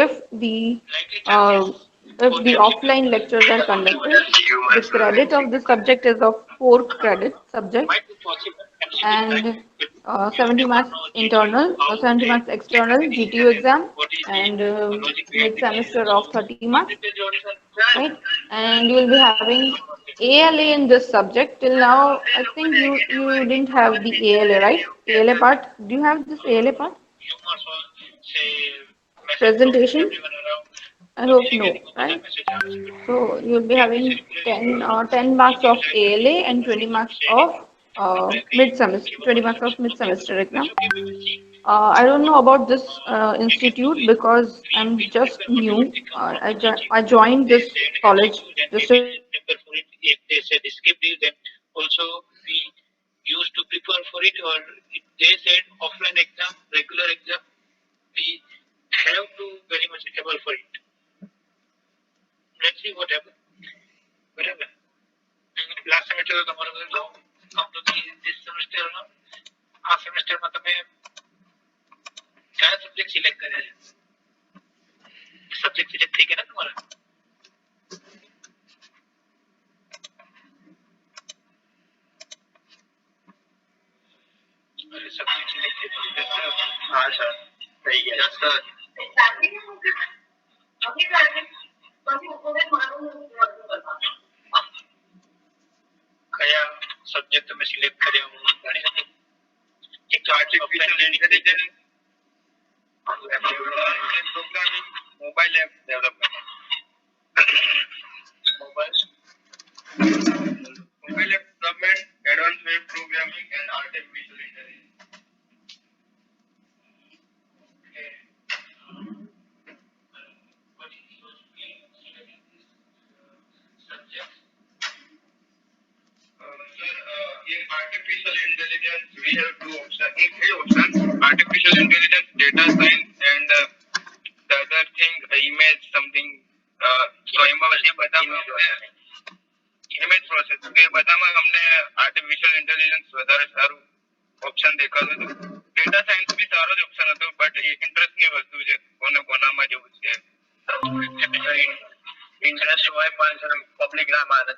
if the offline lectures are conducted, the credit of the subject is of 4 credit subject, and 70 marks internal, 70 marks external GTU exam, and mid semester of 30 marks, right? And you will be having ALA in this subject. Till now, I think you didn't have the ALA, right? ALA part. Do you have this ALA part? Presentation? I hope no, right? So you'll be having 10 marks of ALA and 20 marks of mid semester, 20 marks of mid semester exam. I don't know about this institute because I'm just new. I joined this college just a week ago.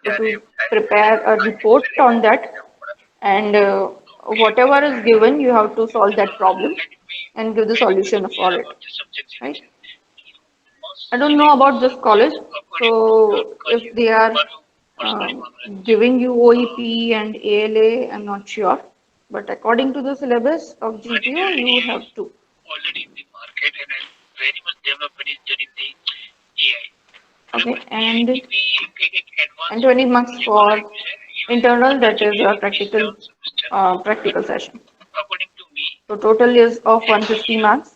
To prepare a report on that, and whatever is given, you have to solve that problem and give the solution for it, right? I don't know about this college, so if they are giving you OEP and ALA, I'm not sure. But according to the syllabus of GTO, you have to. Okay, and 20 marks for internal, that is your practical session. So total is of 150 marks.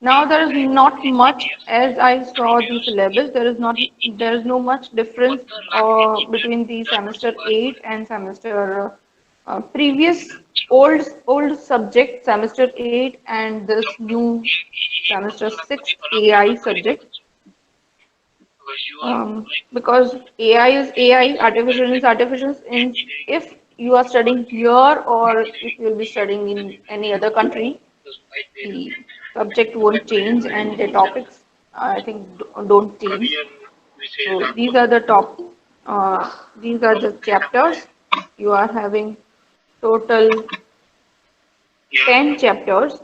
Now there is not much, as I saw the syllabus, there is no much difference between the semester 8 and semester previous old subject semester 8 and this new semester 6 AI subject. Because AI is AI, artificial is artificial. If you are studying here or if you will be studying in any other country, the subject won't change and the topics I think don't change. So these are the chapters. You are having total 10 chapters.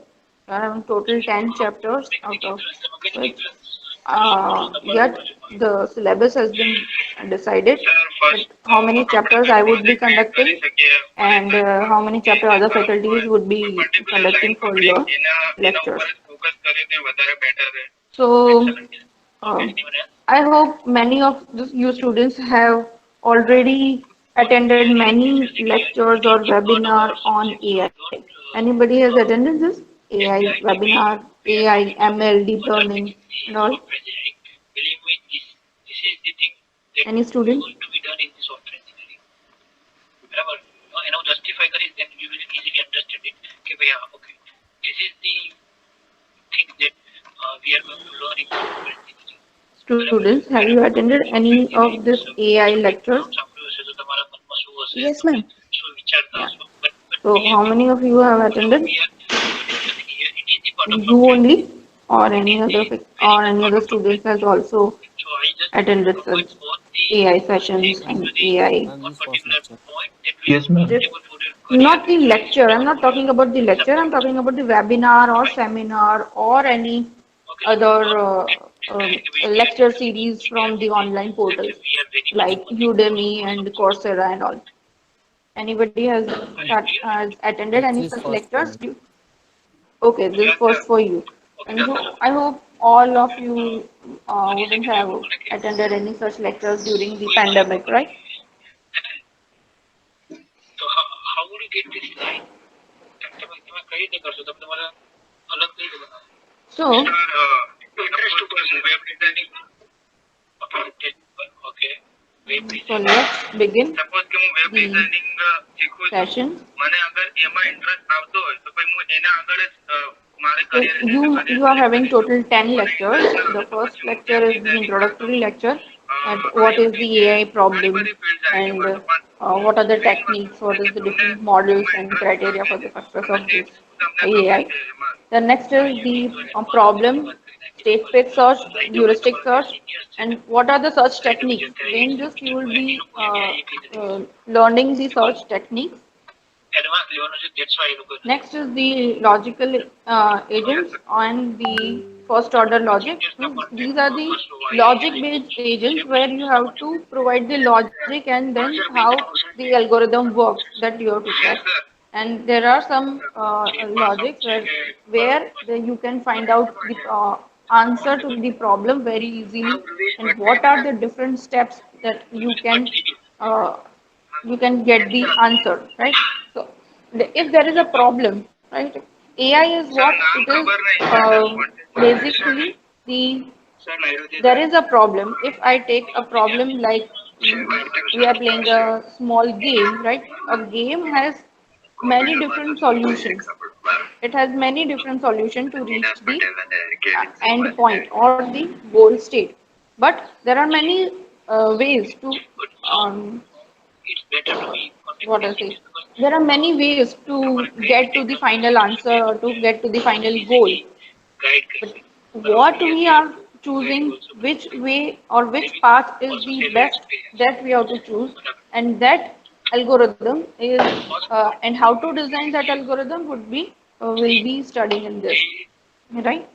You are having total 10 chapters, out of which yet the syllabus has been decided that how many chapters I would be conducting and how many chapter other faculties would be conducting for your lectures. So I hope many of you students have already attended many lectures or webinar on AI. Anybody has attended this AI webinar, AI, ML, deep learning and all? Any student? Students, have you attended any of this AI lectures? Yes, ma'am. Yeah. So how many of you have attended? You only? or any other student has also attended such AI sessions and AI. Ma'am, this first lecture. Yes, ma'am. Not the lecture. I'm not talking about the lecture. I'm talking about the webinar or seminar or any other lecture series from the online portals like Udemy and Coursera and all. Anybody has attended any Actually, it's such first for lectures? me. Okay, this is first for you. And I hope all of you wouldn't have attended any such lectures during the pandemic, right? So how would you get this line? તમે કઈ રીતે કરશો તમે તમારા અલગ કઈ રીતે બનાવો So, interest to person web designing okay web so designing let's begin suppose કે હું વેબ the ડિઝાઇનિંગ શીખું છું session. મને અગર એમાં ઇન્ટરેસ્ટ આવતો હોય તો પછી હું એના આગળ જ મારે So career you are having total 10 lectures. The first lecture is the introductory lecture at what is the AI problem and what are the techniques, what is the different models and criteria for the success of this AI. The next is the problem, state space search, heuristic search, and what are the search techniques. Then just you will be learning the search techniques. Advance લેવાનું છે that's why એ લોકો Next is the logical agents and the first order logic. These are the logic based agents where you have to provide the logic and then how the algorithm works that you have to test. And there are some logics where you can find out the answer to the problem very easily and what are the different steps that uh, you can get the answer, right? So if there is a problem, right, AI is what it is. Basically the there is a problem. If I take a problem like we are playing a small game, right? A game has many different solutions. It has many different solutions to reach the end point or the goal state. But there are many ways to it's better to be what I say. There are many ways to get to the final answer or to get to the final goal. guide But કરશે what we are choosing, which way or which path is the best that we have to choose, and that algorithm is, and how to design that algorithm would be will be studying in this, right?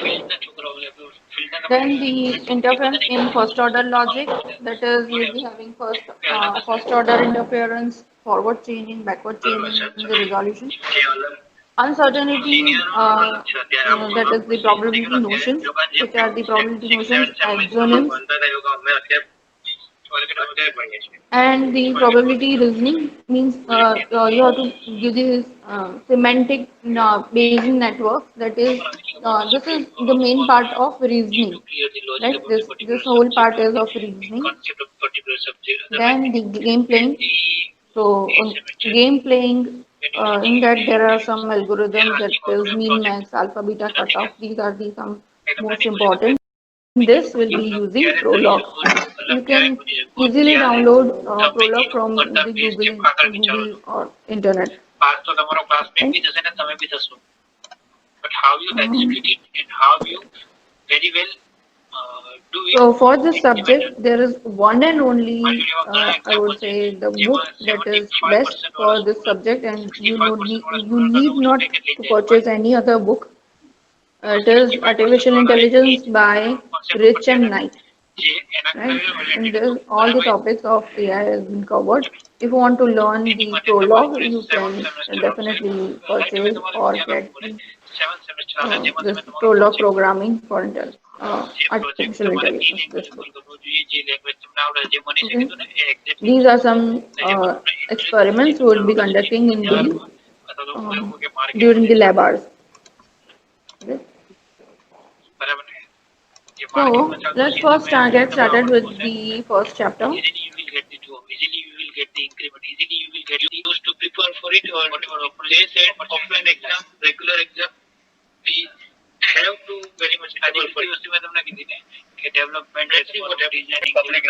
ફિલ્ડના છોકરાઓને ફિલ્ડના Then the interference in first order logic, that is you'll be having first order interference, forward chaining, backward chaining, and the resolution. જે અલગ Uncertainty, senior છે અત્યારે that is the probability notions, which are the probability notions, axioms, બનતા હતા યોગા અમે અત્યારે અત્યારે પડીએ છીએ and the probability reasoning means you have to give this semantic Bayesian network. That is, this is the main part of reasoning, right? This whole part is of reasoning. concept of particular subject Then the game playing. So game playing, in that there are some algorithms that is min max, alpha, beta, cutoff. These are the some most important. This will be using Prolog. You can easily download Prolog from the Google or internet. Pass તો તમારો classmate બી થશે ને તમે બી થશો but how you execute it and how you very well do it. So for this subject, there is one and only, I would say, the book that is best for this subject, and you need not to purchase any other book. It is Artificial Intelligence by Rich and Knight. Right? And there's all the topics of AI has been covered. If you want to learn the prologue, you can definitely purchase or get this prologue programming for artificial intelligence. This book. Okay. These are some experiments we will be conducting in the during the lab hours. Okay. So let's first get started with the first chapter. Easily you will get the job. Easily you will get the increment. Easily you will get used to prepare for it or whatever. They said offline exam, regular exam. We have to very much prepare for it. વસ્તુ મેં તમને કીધી ને કે development public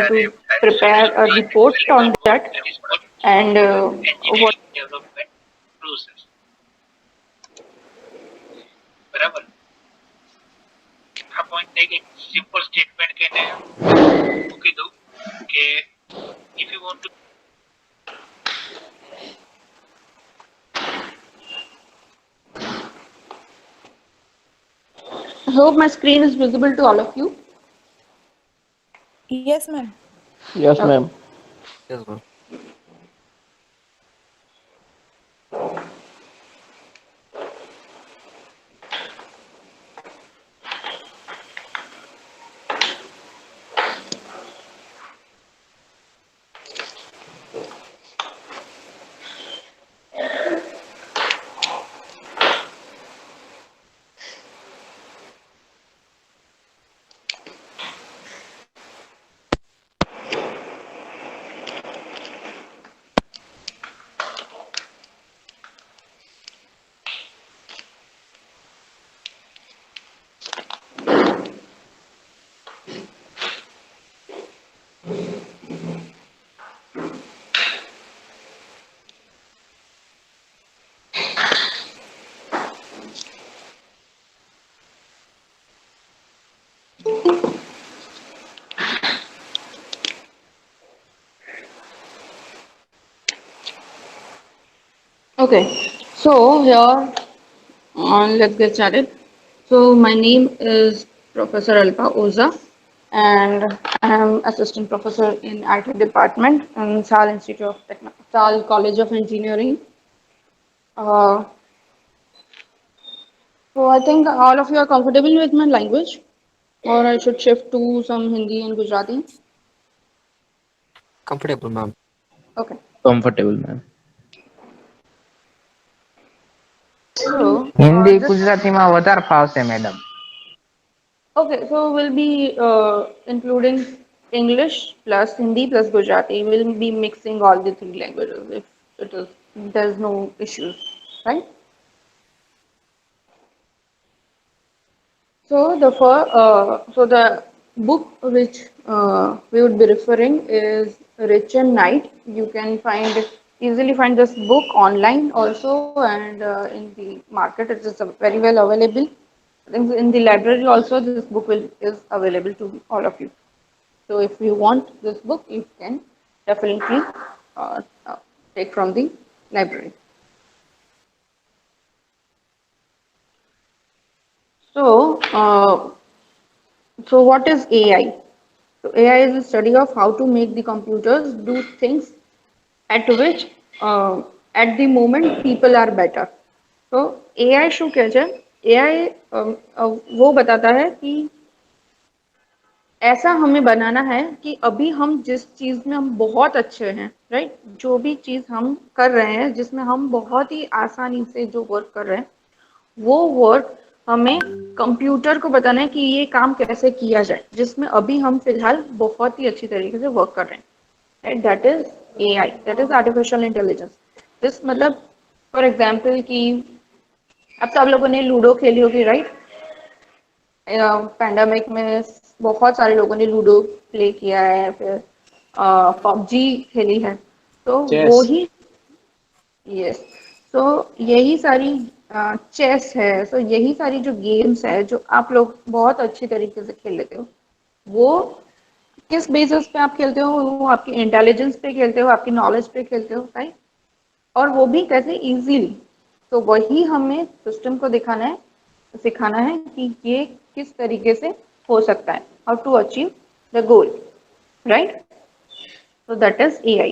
To prepare a report on that and what development process. બરાબર point take a simple statement can okay do okay if you want to I hope my screen is visible to all of you. Yes, ma'am. Yes, Okay. ma'am. Yes, ma'am. Okay. So here, let's get started. So my name is Professor Alpa Oza, and I am assistant professor in IT department in Sal Institute of Sal College of Engineering. Uh, so I think all of you are comfortable with my language, or I should shift to some Hindi and Gujarati. Comfortable, ma'am. Okay. Comfortable, ma'am. So Hindi just ગુજરાતીમાં વધારે ફાવશે madam. okay. So we'll be including English plus Hindi plus Gujarati. We'll be mixing all the three languages if it is there's no issues, right? So the book which we would be referring is Rich and Knight. You can easily find this book online also, and in the market it is very well available. I think in the library also this book is available to all of you. So if you want this book, you can definitely take from the library. So, so what is AI? So AI is the study of how to make the computers do things at which at the moment people are better. तो AI શું કહે છે? AI वो बताता है कि ऐसा हमें बनाना है कि अभी हम जिस चीज में हम बहुत अच्छे हैं, राइट, जो भी चीज हम कर रहे हैं जिसमें हम बहुत ही आसानी से जो वर्क कर रहे हैं वो वर्क हमें कंप्यूटर को बताना है कि ये काम कैसे किया जाए जिसमें अभी हम फिलहाल बहुत ही अच्छी तरीके से वर्क कर रहे हैं, right. That is AI, that is artificial intelligence. This मतलब फॉर एग्जाम्पल कि अब सब लोगों ने लूडो खेली होगी, राइट. पैंडेमिक में बहुत सारे लोगों ने लूडो प्ले किया है, फिर पबजी खेली है, तो वो ही यस. तो यही सारी चेस है, सो यही सारी जो गेम्स है जो आप लोग बहुत अच्छी तरीके से खेल लेते हो, वो किस बेसिस पे आप खेलते हो? वो आपकी इंटेलिजेंस पे खेलते हो, आपकी नॉलेज पे खेलते हो, राइट. और वो भी कैसे इजीली. तो वही हमें सिस्टम को दिखाना है, सिखाना है कि ये किस तरीके से हो सकता है, how to achieve the goal, right. So that is AI.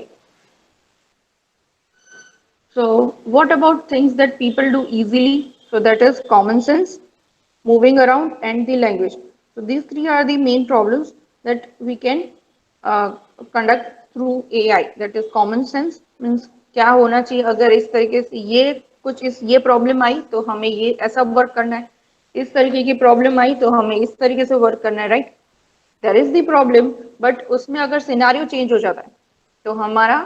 So what about things that people do easily? So that is common sense, moving around, and the language. So these three are the main problems that we can conduct through AI. That is common sense means क्या होना चाहिए अगर इस तरीके से ये problem आई तो हमें ये ऐसा वर्क करना है, इस तरीके की प्रॉब्लम आई तो हमें इस तरीके से वर्क करना है, राइट. There is the problem, but उसमें अगर सिनेरियो चेंज हो जाता है तो हमारा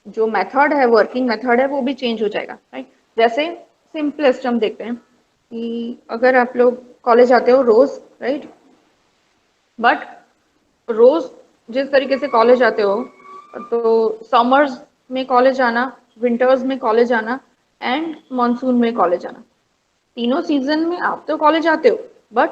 जो मेथड है, वर्किंग मेथड है, वो भी चेंज हो जाएगा, राइट. जैसे सिंपलेस्ट हम देखते हैं कि अगर आप लोग कॉलेज आते हो रोज, राइट, बट रोज जिस तरीके से कॉलेज आते हो, तो समर्स में कॉलेज आना, विंटर्स में कॉलेज आना एंड मानसून में कॉलेज आना, तीनों सीजन में आप तो कॉलेज आते हो, बट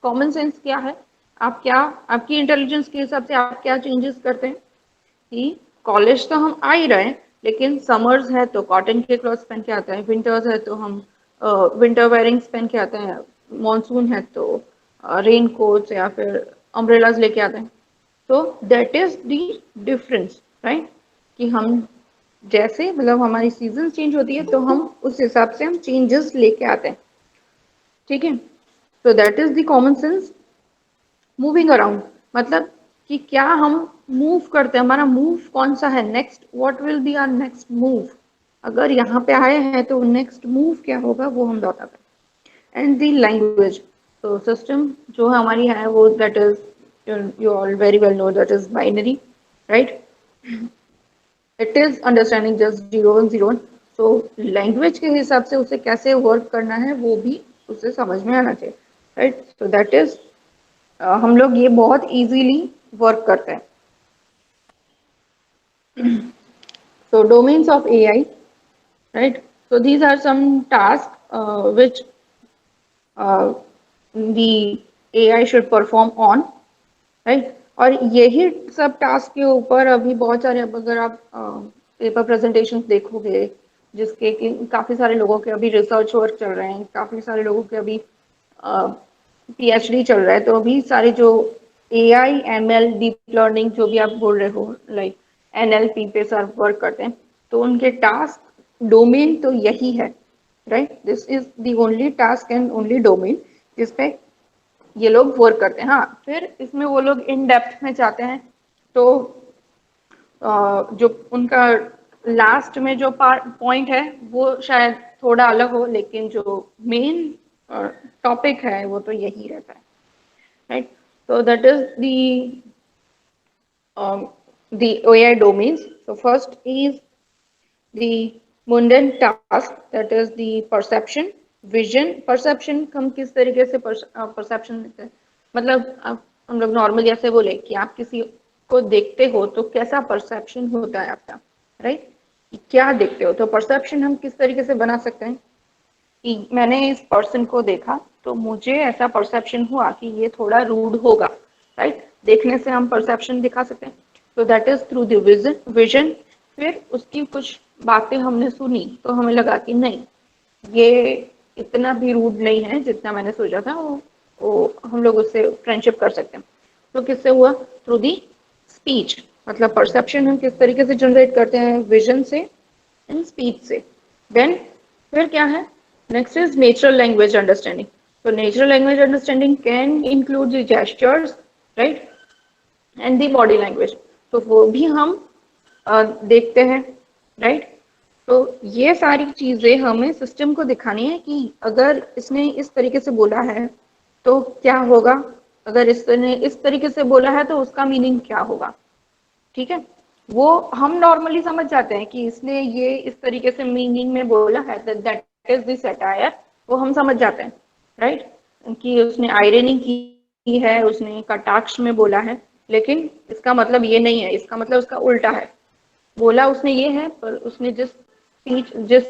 कॉमन सेंस क्या है, आप क्या, आपकी इंटेलिजेंस के हिसाब से आप क्या चेंजेस करते हैं कि कॉलेज तो हम आ ही रहे हैं, लेकिन समर्स है तो कॉटन के क्लॉथ्स पहन के आते हैं, विंटर्स है तो हम विंटर वेयरिंग्स पहन के आते हैं, मॉनसून है तो रेन कोट्स या फिर अम्ब्रेलाज लेके आते हैं। तो that is the difference, right, कि हम जैसे मतलब हमारी सीजन चेंज होती है तो हम उस हिसाब से हम चेंजेस लेके आते हैं, ठीक है। तो that is the common sense. Moving around मतलब कि क्या हम मूव करते हैं, हमारा मूव कौन सा है, next what will be our next move, अगर यहाँ पे आए हैं तो नेक्स्ट मूव क्या होगा वो हम बताते हैं। एंड द लैंग्वेज, तो सिस्टम जो हमारी है वो that is you all very well know that is binary, right, it is understanding just 0 1 0 1। So language के हिसाब से उसे कैसे वर्क करना है वो भी उसे समझ में आना चाहिए, राइट। सो दैट इज हम लोग ये बहुत इजीली वर्क करते हैं। So domains of AI, right? So these are some tasks which the AI should perform on, right? और यही सब टास्क के ऊपर अभी बहुत सारे, अब अगर आप पेपर प्रेजेंटेशन देखोगे जिसके कि काफ़ी सारे लोगों के अभी रिसर्च वर्क चल रहे हैं, काफ़ी सारे लोगों के अभी पीएचडी चल रहा है, तो अभी सारे जो एआई एमएल डीप लर्निंग जो भी आप बोल रहे हो लाइक एनएलपी पे सर वर्क करते हैं, तो उनके टास्क डोमेन तो यही है, right, this is the only task and only domain जिसपे ये लोग वर्क करते हैं। हाँ, फिर इसमें वो लोग इन डेप्थ में जाते हैं तो जो उनका लास्ट में जो पॉइंट है वो शायद थोड़ा अलग हो, लेकिन जो मेन टॉपिक है वो तो यही रहता है, right. So that is the AI domains. So first is the mundane task, that is the perception, vision। perception हम किस तरीके से perception लेते हैं, मतलब आप हम लोग नॉर्मली ऐसे बोले कि आप किसी को देखते हो तो कैसा परसेप्शन होता है आपका, राइट, क्या देखते हो, तो परसेप्शन हम किस तरीके से बना सकते हैं कि मैंने इस पर्सन को देखा तो मुझे ऐसा परसेप्शन हुआ कि ये थोड़ा रूड होगा, राइट, देखने से हम परसेप्शन दिखा सकते हैं। तो that is through the vision. फिर उसकी कुछ बातें हमने सुनी तो हमें लगा कि नहीं, ये इतना भी रूड नहीं है जितना मैंने सोचा था, वो हम लोग उससे फ्रेंडशिप कर सकते हैं। तो किससे हुआ, थ्रू दी स्पीच, मतलब परसेप्शन हम किस तरीके से जनरेट करते हैं, विजन से एंड स्पीच से। देन फिर क्या है, next is natural language understanding. तो natural language understanding can include the gestures, right, and the body language, तो वो भी हम देखते हैं, राइट। तो ये सारी चीजें हमें सिस्टम को दिखानी है कि अगर इसने इस तरीके से बोला है तो क्या होगा, अगर इसने इस तरीके से बोला है तो उसका मीनिंग क्या होगा, ठीक है। वो हम नॉर्मली समझ जाते हैं कि इसने ये इस तरीके से मीनिंग में बोला है, दैट इज द सटायर, वो हम समझ जाते हैं, राइट, कि उसने आयरनी की है, उसने कटाक्ष में बोला है, लेकिन इसका मतलब ये नहीं है, इसका मतलब उसका उल्टा है, बोला उसने ये है पर उसने जिस स्पीच जिस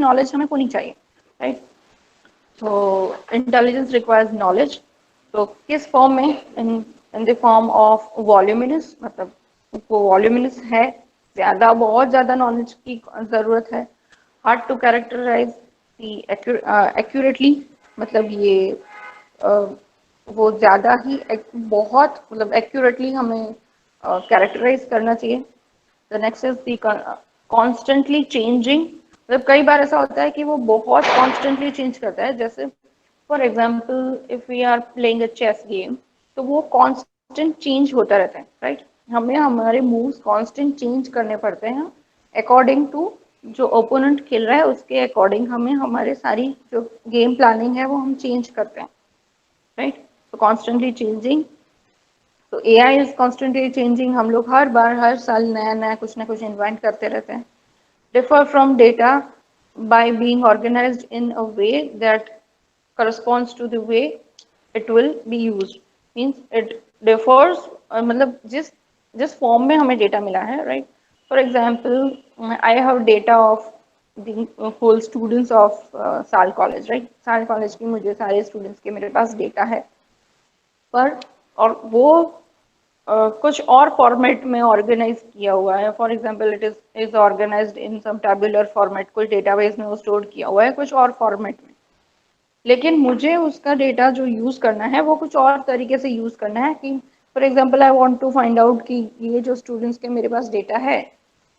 नॉलेज हमें होनी चाहिए, राइट। तो इंटेलिजेंस रिक्वायर्स नॉलेज। तो किस फॉर्म में? In the form of voluminous, मतलब वो वॉल्यूमिनस है, ज्यादा, बहुत ज्यादा नॉलेज की जरूरत है। हार्ड टू कैरेक्टराइज एक्यूरेटली, मतलब ये वो ज्यादा ही बहुत, मतलब एक्यूरेटली हमें कैरेक्टराइज करना चाहिए। The next is the constantly changing, मतलब कई बार ऐसा होता है कि वो बहुत कॉन्स्टेंटली चेंज करता है। जैसे for example if we are playing a chess game, तो वो कॉन्स्टेंट चेंज होता रहता है, राइट। हमें हमारे मूव्स कॉन्स्टेंट चेंज करने पड़ते हैं अकॉर्डिंग टू जो ओपोनेंट खेल रहा है, उसके अकॉर्डिंग हमें हमारे सारी जो गेम प्लानिंग है वो हम चेंज करते हैं, राइट। तो कॉन्स्टेंटली चेंजिंग, तो एआई इज कॉन्स्टेंटली चेंजिंग, हम लोग हर बार हर साल नया नया कुछ ना कुछ इन्वेंट करते रहते हैं। Differ from data by being organized in a way that corresponds to the way it will be used, means it differs, मतलब जिस फॉर्म में हमें डेटा मिला है, right. For example I have data of the whole students of Sal college, right. Sal college की मुझे सारे students के मेरे पास डेटा है, पर और वो कुछ और फॉर्मेट में ऑर्गेनाइज किया हुआ है। For example it is organized in some tabular format, कुछ डेटाबेस में वो स्टोर किया हुआ है कुछ और फॉर्मेट में, लेकिन मुझे उसका डेटा जो यूज करना है वो कुछ और तरीके से यूज करना है। कि for example I want to find out कि ये जो स्टूडेंट्स के मेरे पास डेटा है,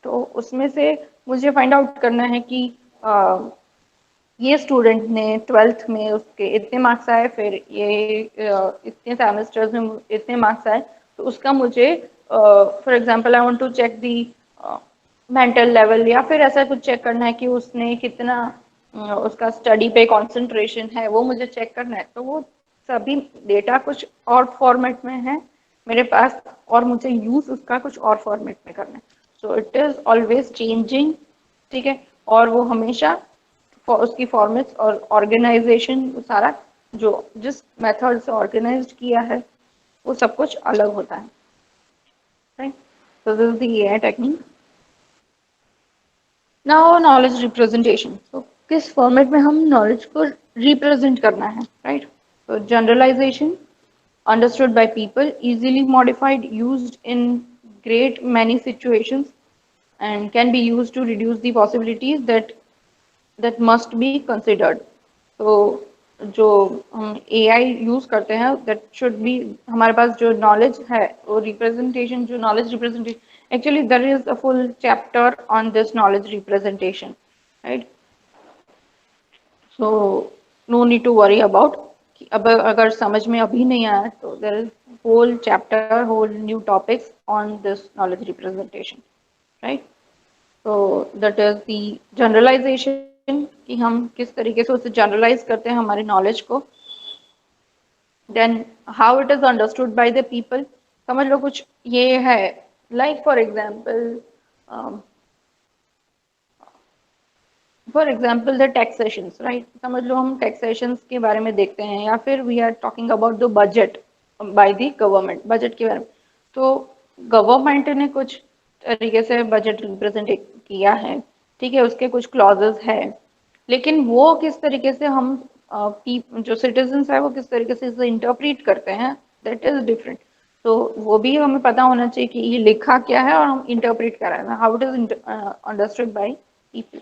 तो उसमें से मुझे फाइंड आउट करना है कि ये स्टूडेंट ने 12th में उसके इतने मार्क्स आए, फिर ये इतने सेमेस्टर्स में इतने मार्क्स आए, तो उसका मुझे for example I want to check the mental level, या फिर ऐसा कुछ चेक करना है कि उसने कितना उसका स्टडी पे कंसंट्रेशन है, वो मुझे चेक करना है। तो वो सभी डेटा कुछ और फॉर्मेट में है मेरे पास, और मुझे यूज उसका कुछ और फॉर्मेट में करना है। So it is always changing, ठीक है। और वो हमेशा उसकी फॉर्मेट्स और ऑर्गेनाइजेशन सारा जो जिस मेथड से ऑर्गेनाइज्ड किया है वो सब कुछ अलग होता है, right. So this is the AI technique. Now knowledge representation, तो किस फॉर्मेट में हम नॉलेज को रिप्रेजेंट करना है, राइट। तो generalisation, understood by people, easily modified, used in great many situations, and can be used to reduce the possibilities that must be considered. तो जो हम AI यूज करते हैं that should be, हमारे पास जो नॉलेज है वो रिप्रेजेंटेशन, जो knowledge representation, actually there is a full chapter on this knowledge representation, right? So no need to worry about अब अगर समझ में अभी नहीं आया तो there is whole chapter, whole new topics on this knowledge representation, right? So that is the generalization, कि हम किस तरीके से उसे जनरलाइज करते हैं हमारे नॉलेज को। Then how it is understood by the people, समझ लो कुछ ये है, like for example the taxations, right. समझ लो हम टैक्सेशंस के बारे में देखते हैं, या फिर we are talking about the budget by the government, budget के बारे में। तो गवर्नमेंट ने कुछ तरीके से बजट रिप्रेजेंट किया है, ठीक है, उसके कुछ क्लॉजेस है, लेकिन वो किस तरीके से हम जो सिटीजन्स है वो किस तरीके से इसे इंटरप्रेट करते हैं, दैट इज डिफरेंट। तो वो भी हमें पता होना चाहिए कि ये लिखा क्या है और हम इंटरप्रेट कर रहे हैं, how it is understood by people.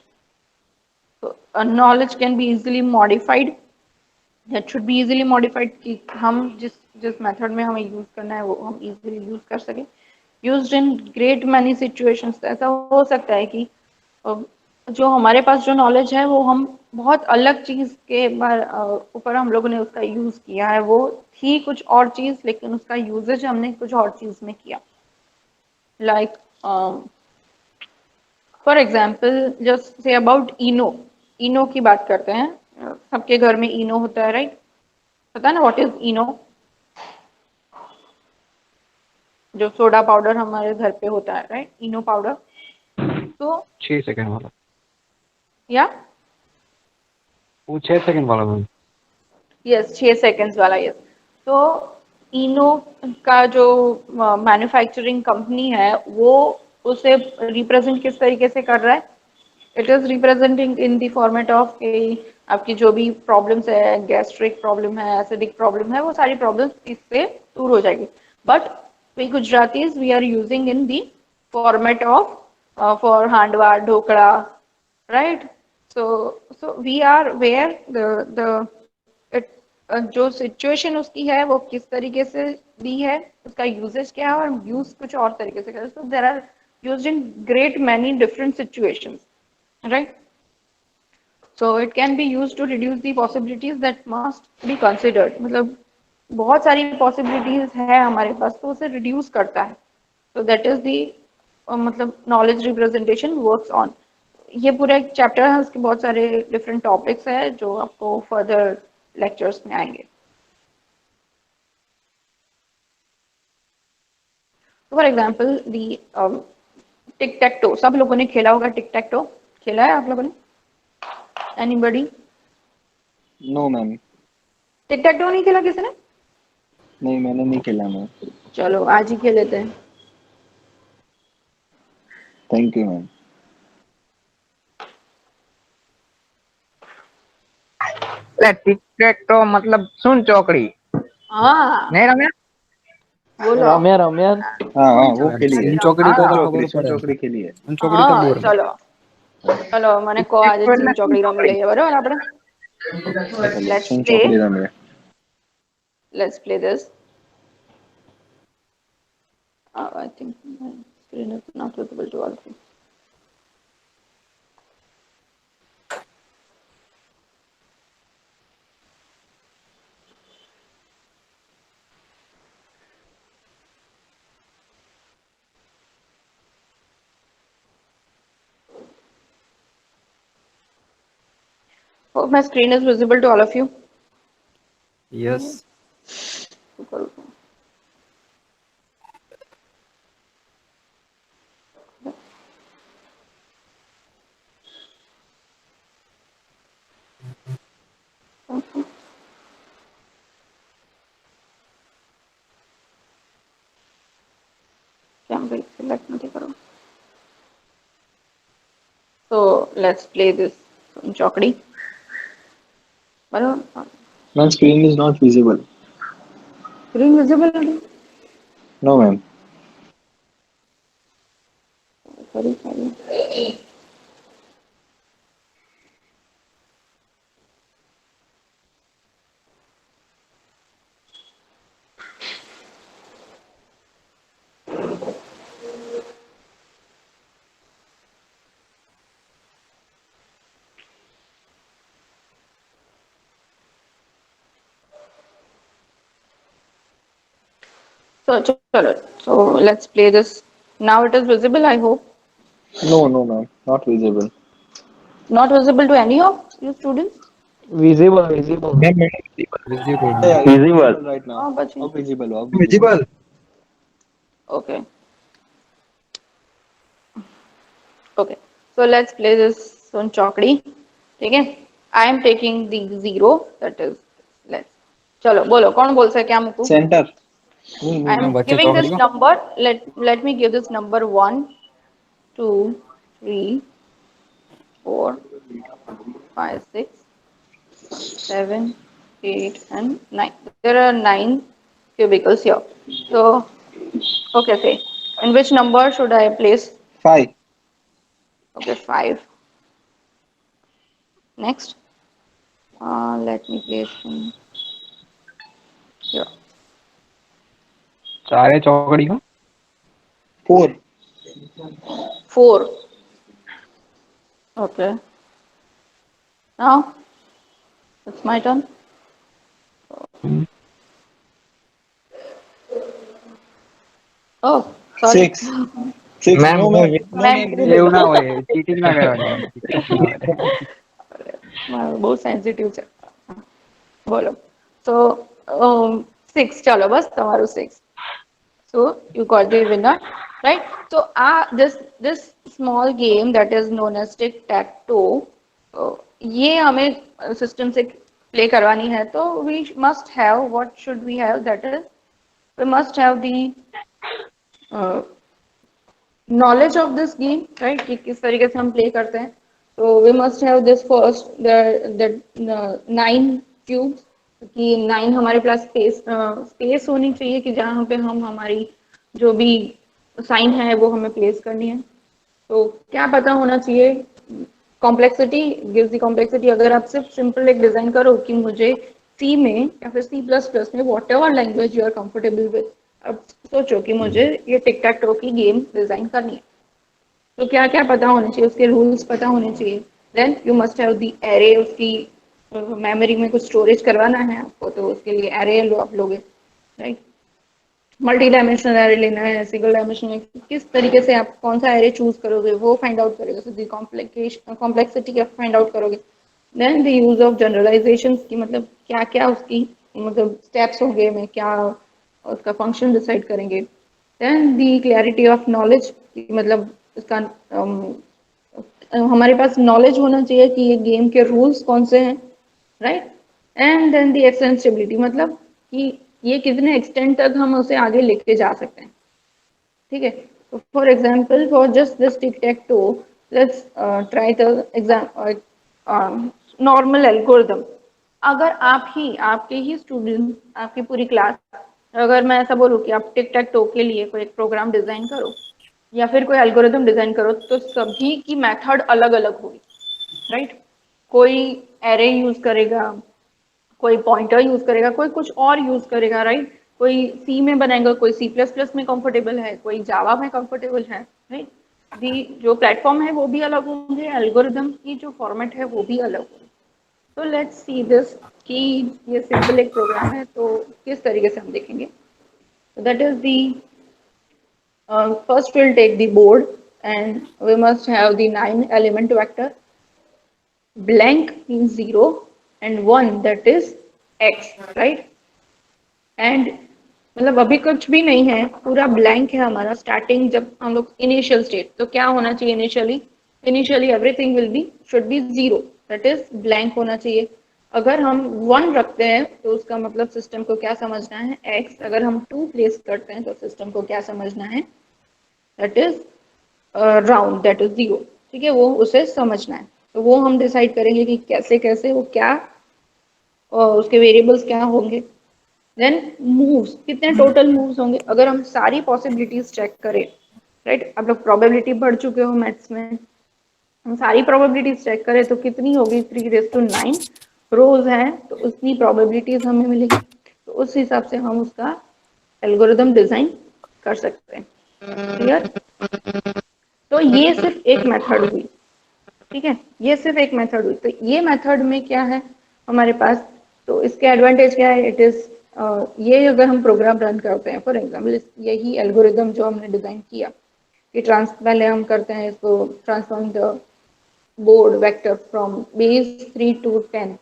So knowledge can be easily modified, that should be easily modified, कि हम जिस मेथड में हमें यूज करना है वो हम इजीली यूज कर सके। Used in great many situations, ऐसा हो सकता है कि जो हमारे पास जो नॉलेज है वो हम बहुत अलग चीज के ऊपर हम लोगों ने उसका यूज किया है, वो थी कुछ और चीज लेकिन उसका यूजेज हमने कुछ और चीज में किया। Like for example just say about Eno, Eno की बात करते हैं। सबके घर में इनो होता है, राइट। पता है ना व्हाट इज इनो? जो सोडा पाउडर हमारे घर पे होता है, राइट, इनो पाउडर। तो 6 सेकंड वाला, या वो 6 सेकंड वाला मैम। यस, 6 सेकेंड्स वाला, यस। तो इनो का जो मैन्युफैक्चरिंग कंपनी है वो उसे रिप्रेजेंट किस तरीके से कर रहा है? It is representing in the format of आपकी जो भी प्रॉब्लम्स है, गैस्ट्रिक प्रॉब्लम है, एसिडिक प्रॉब्लम है, वो सारी प्रॉब्लम्स इससे दूर हो जाएगी. But we Gujaratis we are using in the format of for handva, dhokla, right. so we are where the it, जो सिचुएशन उसकी है वो किस तरीके से दी है, उसका यूजेज क्या है, और यूज कुछ और तरीके से करें. So there are used in great many different situations, right. So it can be used to reduce the possibilities that must be considered. मतलब बहुत सारी possibilities है हमारे पास, तो उसे reduce करता है. So that is the मतलब knowledge representation works on. ये पूरा एक चैप्टर है, उसके बहुत सारे डिफरेंट टॉपिक्स है जो आपको फर्दर लेक्चर्स में आएंगे. For example the tick tac to. सब लोगों ने खेला होगा टिक टैक टो. खेला है आप लोगों ने? Anybody? No ma'am. Tic tac toe नहीं खेला किसी ने? नहीं, मैंने नहीं खेला मैम. चलो आज ही खेल लेते हैं. Thank you ma'am. टिक तो मतलब सुन चौकड़ी. हाँ नहीं रम्या? बोलो. रम्या. हाँ हाँ, वो खेली है. चौकड़ी तो चौकड़ी खबर पड़े. चौकड़ी खेली है. चौकड़ी तो बोर. ચલો ચલો મને કહો આજે ચીન ચોકડી રમી લઈએ બરાબર આપણે. Let's soon play. चौकड़ी रम्या. Let's play this. I think my screen is not visible to all of you. Hope my screen is visible to all of you. Yes. Camera select नहीं करो. So let's play this chokdi. बराबर. My screen is not visible. Screen visible नहीं. No ma'am. Sorry. So let's play this. Now it is visible, I hope. No ma'am. Not visible. Not visible to any of you students? Visible. Visible. Visible. Visible right now. हाँ बच्चे. अब visible. Visible. Okay. Okay. So let's play this on chokdi. ठीक है? I am taking the 0. That is let's. चलो बोलो कौन बोल सकता है क्या मुझको? Center. I am giving this number. Let me give this number 1, 2, 3, 4, 5, 6, 7, 8, and 9. There are 9 cubicles here. So, okay, say, in which number should I place? 5. Okay, 5. Next, let me place in here. सारे चौकड़ी को. 4. 4. Okay. Now, it's my turn. Oh, sorry. 6. 6. Ma'am No ma'am. એવું ના હોય, cheating ના કરવાની. બહુ sensitive છે. બોલો. So, 6 ચાલો બસ તમારું 6. So you got the winner, right? So this small game that is known as tic-tac-toe, ये हमें सिस्टम से प्ले करवानी है, तो we must have, what should we have, that is we must have the knowledge of this game, right? कि किस तरीके से हम प्ले करते हैं. So we must have this first, the 9 cubes, कि 9 हमारे पास स्पेस होनी चाहिए कि जहाँ पे हम हमारी जो भी साइन है वो हमें प्लेस करनी है। तो क्या पता होना चाहिए, कॉम्प्लेक्सिटी गिव्स द कॉम्प्लेक्सिटी। अगर आप सिर्फ सिंपल एक डिजाइन करो कि मुझे सी में या फिर C++ में whatever language you are comfortable with, अब सोचो कि मुझे ये टिक टैक टो की गेम डिजाइन करनी है, तो क्या क्या पता होने चाहिए, उसके रूल्स पता होने चाहिए। Then you must have the array, उसकी मेमोरी में कुछ स्टोरेज करवाना है आपको, तो उसके लिए एरे लो आप लोगे, राइट। मल्टी डायमेंशनल एरे लेना है, सिंगल डायमेंशनल में किस तरीके से आप कौन सा एरे चूज करोगे वो फाइंड आउट करोगे, so कॉम्प्लेक्सिटी फाइंड आउट करोगे। Then the use of generalization की, मतलब क्या क्या उसकी मतलब स्टेप्स होंगे, में क्या उसका फंक्शन डिसाइड करेंगे। Then the clarity of knowledge, मतलब इसका हमारे पास नॉलेज होना चाहिए कि ये गेम के रूल्स कौन से हैं, right. And then the extensibility, मतलब कि ये कितने एक्सटेंट तक हम उसे आगे लेके जा सकते हैं, ठीक है। तो for example, for just this tick tac to, let's try the exam normal algorithm. अगर आपके ही स्टूडेंट, आपकी पूरी क्लास, अगर मैं ऐसा बोलूँ कि आप टिक टैक टो के लिए कोई एक प्रोग्राम डिजाइन करो या फिर कोई एल्गोरिदम डिजाइन करो, तो सभी की मेथड अलग अलग होगी, राइट। कोई एरे यूज करेगा, कोई पॉइंटर यूज करेगा, कोई कुछ और यूज करेगा, राइट। कोई सी में बनाएगा, कोई C++ में कंफर्टेबल है, कोई जावा में कंफर्टेबल है, राइट। दी जो प्लेटफॉर्म है वो भी अलग होंगे, एल्गोरिदम की जो फॉर्मेट है वो भी अलग होंगे। तो लेट्स सी दिस कि ये सिंपल एक प्रोग्राम है, तो किस तरीके से हम देखेंगे। That is the first we'll take the board and we must have the 9 element vector. Blank means 0 and 1, that is x, right. and मतलब अभी कुछ भी नहीं है, पूरा ब्लैंक है हमारा स्टार्टिंग, जब हम लोग इनिशियल स्टेट, तो क्या होना चाहिए initially everything will be should be 0, that is blank होना चाहिए। अगर हम 1 रखते हैं तो उसका मतलब सिस्टम को क्या समझना है, x। अगर हम 2 प्लेस करते हैं तो सिस्टम को क्या समझना है, that is round, that is 0, ठीक है। वो उसे समझना है, तो वो हम डिसाइड करेंगे कि कैसे कैसे वो क्या उसके वेरिएबल्स क्या होंगे। देन मूव्स, कितने टोटल मूव्स होंगे, अगर हम सारी पॉसिबिलिटीज चेक करें, राइट। आप लोग प्रोबेबिलिटी पढ़ चुके हो मैथ्स में, हम सारी प्रोबेबिलिटीज चेक करें तो कितनी होगी, 3⁹ रोज हैं, तो उतनी प्रोबेबिलिटीज हमें मिलेगी, तो उस हिसाब से हम उसका एल्गोरिदम डिजाइन कर सकते हैं, क्लियर। तो ये सिर्फ एक मेथड हुई, ठीक है, ये सिर्फ एक मेथड हुई। तो ये मेथड में क्या है हमारे पास, तो इसके एडवांटेज क्या है, इट इज ये अगर हम प्रोग्राम रन करते हैं, फॉर एग्जाम्पल यही एल्गोरिदम जो हमने डिजाइन किया कि पहले हम करते हैं इसको transform the board vector from base 3 to 10,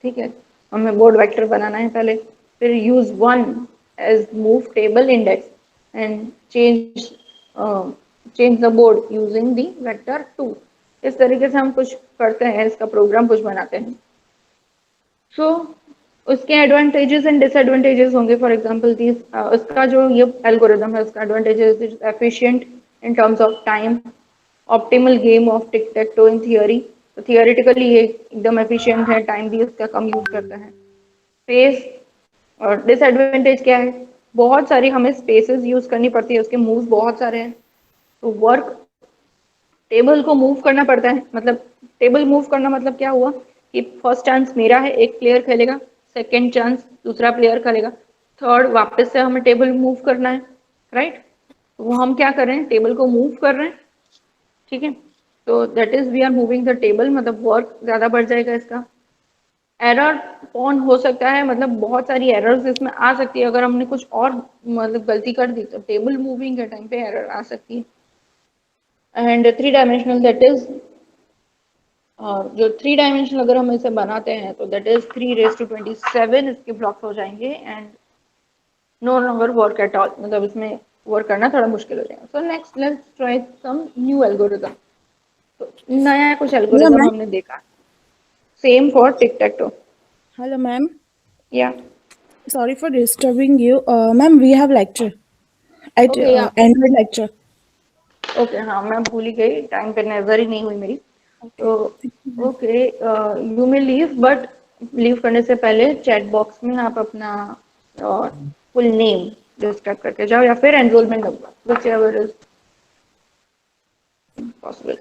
ठीक है। हमें बोर्ड वेक्टर बनाना है पहले, फिर use 1 as move table index and change the board using the vector 2। इस तरीके से हम कुछ करते हैं, इसका प्रोग्राम कुछ बनाते हैं। सो उसके एडवांटेजेस एंड डिसएडवांटेजेस होंगे। फॉर एग्जांपल इसका जो ये एल्गोरिदम है, उसका advantages is efficient in terms of time, optimal game of tick tac toe in theory, तो थियोरेटिकली ये एकदम एफिशिएंट है, टाइम भी उसका कम यूज करता है। स्पेस, और डिसएडवांटेज क्या है, बहुत सारी हमें स्पेसेस यूज करनी पड़ती है, उसके मूव्स बहुत सारे हैं, तो वर्क टेबल को मूव करना पड़ता है। मतलब टेबल मूव करना मतलब क्या हुआ कि फर्स्ट चांस मेरा है, एक प्लेयर खेलेगा, सेकंड चांस दूसरा प्लेयर खेलेगा, थर्ड वापस से हमें टेबल मूव करना है, राइट। वो हम क्या कर रहे हैं, टेबल को मूव कर रहे हैं, ठीक है। तो that is we are moving the table, मतलब वर्क ज्यादा बढ़ जाएगा इसका। एरर कौन हो सकता है, मतलब बहुत सारी एरर्स इसमें आ सकती है, अगर हमने कुछ और मतलब गलती कर दी तो टेबल मूविंग के टाइम पे एरर आ सकती है। एंड 3 डायमेंशनल, दैट इज जो 3 डायमेंशनल अगर हम इसे बनाते हैं तो दैट इज 3⁻27 इसके ब्लॉक्स हो जाएंगे and no longer work at all, मतलब इसमें वर्क करना थोड़ा मुश्किल हो जाएगा। So next let's try some new algorithm. तो नया कुछ Hello, एल्गोरिदम ma'am. हमने देखा, same for tic tac toe. Hello, ma'am. या Sorry for disturbing you. Ma'am, we have lecture at okay, या Android lecture. ओके, हाँ मैं भूल ही गई, टाइम पे नजर ही नहीं हुई मेरी। तो okay, you may leave, but leave करने से पहले चैट बॉक्स में आप अपना फुल नेम डिस्क्राइब करके जाओ, या फिर enrolment number, whichever is possible.